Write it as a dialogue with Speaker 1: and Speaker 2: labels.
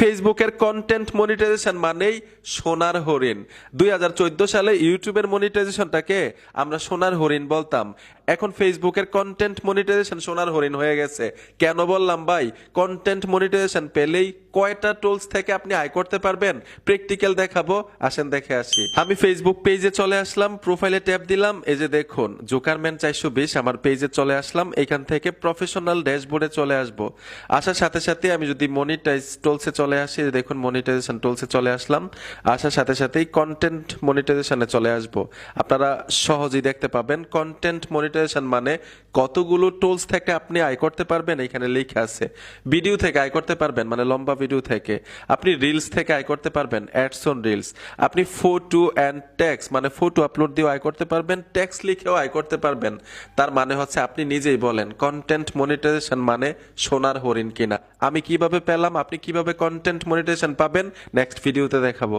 Speaker 1: ফেসবুকের content monetization মানেই সোনার হরিণ। 2014 সালে ইউটিউবের মনিটাইজেশনটাকে আমরা সোনার হরিণ বলতাম। এখন ফেসবুকের কন্টেন্ট মনিটাইজেশন সোনার হরিণ হয়ে গেছে। কেন বললাম ভাই? কন্টেন্ট মনিটাইজেশন পেলেই কয়টা টুলস থেকে আপনি আয় করতে পারবেন প্র্যাকটিক্যাল দেখাবো, আসেন দেখে আসি। আমি ফেসবুক পেজে চলে আসলাম, প্রোফাইলে ট্যাপ দিলাম, এই যে দেখুন জোকারম্যান 420 আমার পেজে চলে আসলাম। এখান থেকে প্রফেশনাল ড্যাশবোর্ডে চলে আসবো। আসার সাথে সাথে আমি যদি মনিটাইজ টুলসে চলে আসি, দেখুন মনিটাইজেশন টুলসে চলে আসলাম। আসার সাথে সাথেই কন্টেন্ট মনিটাইজেশনে চলে আসবো। আপনারা সহজেই দেখতে পাবেন কন্টেন্ট মনিটাইজেশন মানে কতগুলো টুলস থেকে আপনি আয় করতে পারবেন এখানে লেখা আছে। ভিডিও থেকে আয় করতে পারবেন, মানে লম্বা ভিডিও থেকে। আপনি রিলস থেকে আয় করতে পারবেন, অ্যাডস অন রিলস। আপনি ফটো অ্যান্ড টেক্সট মানে ফটো আপলোড দিয়েও আয় করতে পারবেন, টেক্সট লিখেও আয় করতে পারবেন। তার মানে হচ্ছে আপনি নিজেই বলেন কন্টেন্ট মনিটাইজেশন মানে সোনার হরিণ কিনা। আমি কিভাবে পেলাম, আপনি কিভাবে কন্টেন্ট মনিটাইজেশন পাবেন নেক্সট ভিডিওতে দেখাবো।